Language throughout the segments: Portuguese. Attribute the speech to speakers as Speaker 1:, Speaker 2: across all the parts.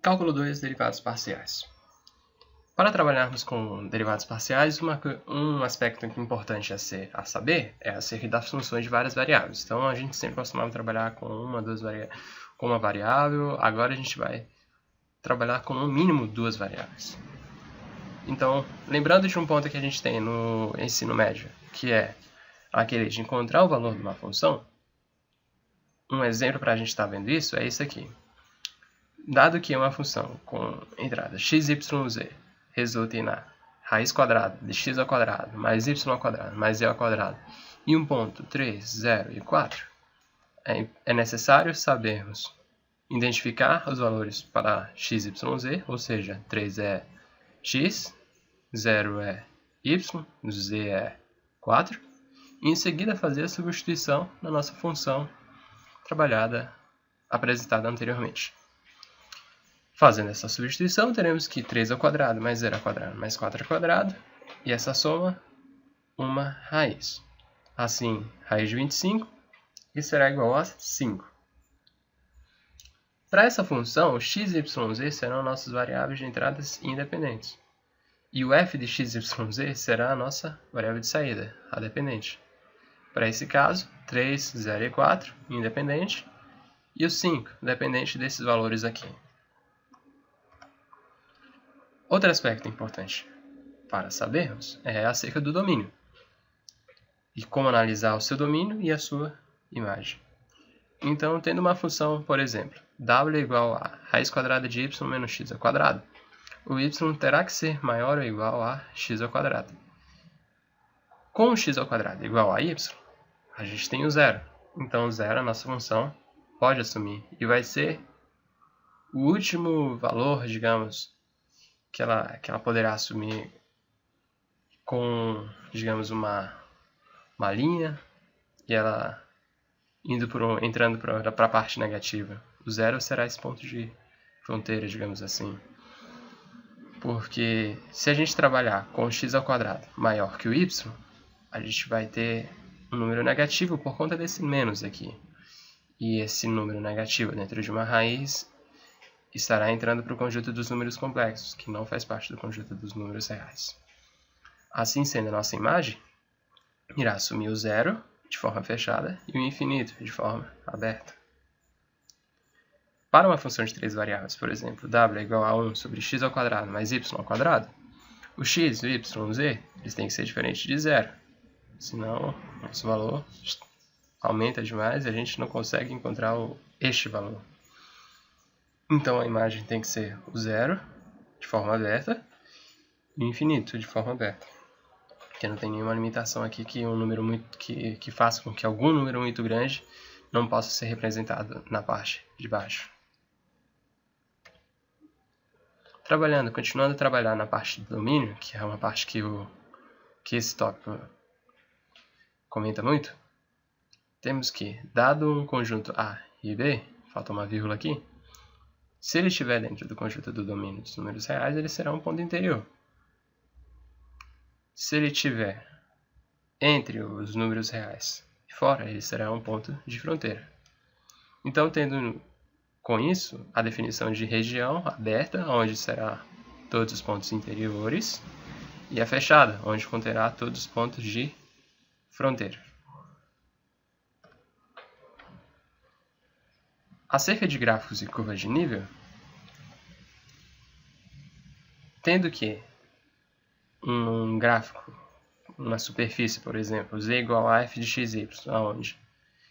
Speaker 1: Cálculo 2, derivados parciais. Para trabalharmos com derivados parciais, um aspecto importante a saber é acerca das funções de várias variáveis. Então, a gente sempre costumava trabalhar com uma variável, agora a gente vai trabalhar com no mínimo duas variáveis. Então, lembrando de um ponto que a gente tem no ensino médio, que é aquele de encontrar o valor de uma função, um exemplo para a gente estar vendo isso é isso aqui. Dado que uma função com entrada x, y, z resulta na raiz quadrada de x ao quadrado mais y ao quadrado mais z ao quadrado e um ponto 3, 0 e 4, é necessário sabermos identificar os valores para x, y, z, ou seja, 3 é x, 0 é y, z é 4, e em seguida fazer a substituição na nossa função apresentada anteriormente. Fazendo essa substituição, teremos que 3 ao quadrado mais 0 ao quadrado mais 4 ao quadrado, e essa soma, uma raiz. Assim, raiz de 25, que será igual a 5. Para essa função, x, y, z serão nossas variáveis de entradas independentes. E o f de x, y, z será a nossa variável de saída, a dependente. Para esse caso, 3, 0 e 4, independente, e o 5, dependente desses valores aqui. Outro aspecto importante para sabermos é acerca do domínio e como analisar o seu domínio e a sua imagem. Então, tendo uma função, por exemplo, w é igual a raiz quadrada de y menos x ao quadrado, o y terá que ser maior ou igual a x ao quadrado. Com o x ao quadrado igual a y, a gente tem o zero. Então, o zero a nossa função pode assumir e vai ser o último valor, digamos, que ela poderá assumir com, digamos, uma linha e ela entrando para a parte negativa. O zero será esse ponto de fronteira, digamos assim. Porque se a gente trabalhar com x ao quadrado maior que o y, a gente vai ter um número negativo por conta desse menos aqui. E esse número negativo dentro de uma raiz estará entrando para o conjunto dos números complexos, que não faz parte do conjunto dos números reais. Assim sendo, a nossa imagem irá assumir o zero de forma fechada e o infinito de forma aberta. Para uma função de três variáveis, por exemplo, w é igual a 1 sobre x ao quadrado mais y ao quadrado, o x, o y e o z eles têm que ser diferentes de zero, senão nosso valor aumenta demais e a gente não consegue encontrar este valor. Então a imagem tem que ser o zero de forma aberta e o infinito de forma aberta. Porque não tem nenhuma limitação aqui que um número que faça com que algum número muito grande não possa ser representado na parte de baixo. Continuando a trabalhar na parte do domínio, que é uma parte que esse tópico comenta muito, temos que, dado um conjunto A e B, falta uma vírgula aqui, se ele estiver dentro do conjunto do domínio dos números reais, ele será um ponto interior. Se ele estiver entre os números reais e fora, ele será um ponto de fronteira. Então, tendo com isso a definição de região aberta, onde será todos os pontos interiores, e a fechada, onde conterá todos os pontos de fronteira. Acerca de gráficos e curvas de nível, tendo que um gráfico, uma superfície, por exemplo, z igual a f de xy, onde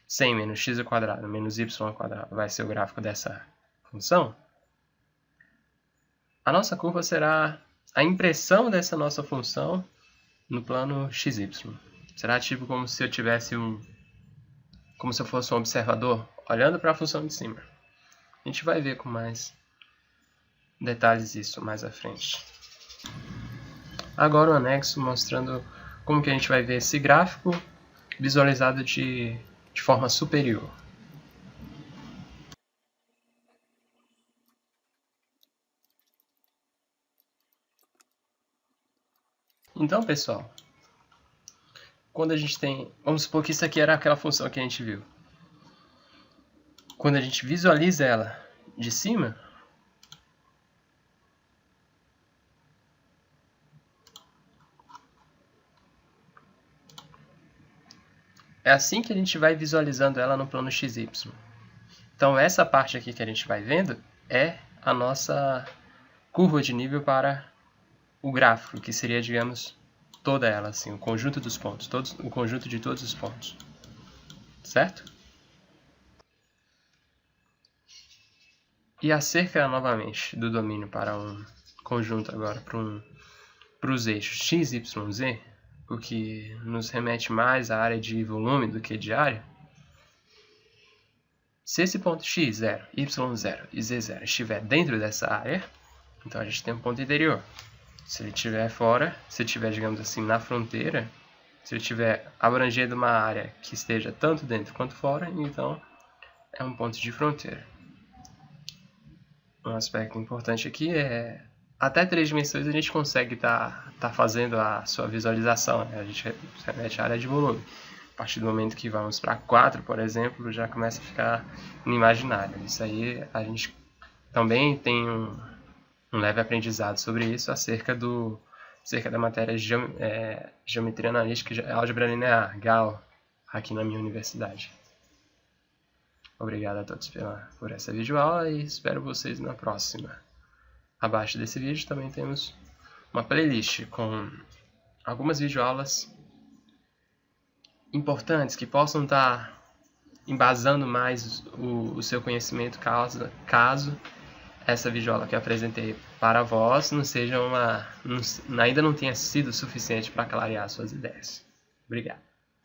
Speaker 1: 100 menos x ao quadrado menos y ao quadrado vai ser o gráfico dessa função, a nossa curva será a impressão dessa nossa função no plano xy. Será tipo como se eu fosse um observador olhando para a função de cima. A gente vai ver com mais detalhes isso mais à frente. Agora o anexo mostrando como que a gente vai ver esse gráfico visualizado de forma superior. Então, pessoal, quando a gente vamos supor que isso aqui era aquela função que a gente viu. Quando a gente visualiza ela de cima, É assim que a gente vai visualizando ela no plano XY. Então essa parte aqui que a gente vai vendo é a nossa curva de nível para o gráfico, que seria, digamos, toda ela, assim, o conjunto dos pontos, o conjunto de todos os pontos. Certo? E acerca novamente do domínio para um conjunto agora, para os eixos x, y, z, o que nos remete mais à área de volume do que de área. Se esse ponto x, 0, y, 0 e z, 0 estiver dentro dessa área, então a gente tem um ponto interior. Se ele estiver fora, se estiver, digamos assim, na fronteira, se ele estiver abrangendo uma área que esteja tanto dentro quanto fora, então é um ponto de fronteira. Um aspecto importante aqui é até 3 dimensões a gente consegue tá fazendo a sua visualização, né? A gente remete à área de volume. A partir do momento que vamos para 4, por exemplo, já começa a ficar no imaginário. Isso aí a gente também tem um leve aprendizado sobre isso acerca da matéria de geometria analítica e álgebra linear, GAL, aqui na minha universidade. Obrigado a todos por essa videoaula e espero vocês na próxima. Abaixo desse vídeo também temos uma playlist com algumas videoaulas importantes que possam estar embasando mais o seu conhecimento caso essa videoaula que eu apresentei para vós ainda não tenha sido suficiente para clarear suas ideias. Obrigado.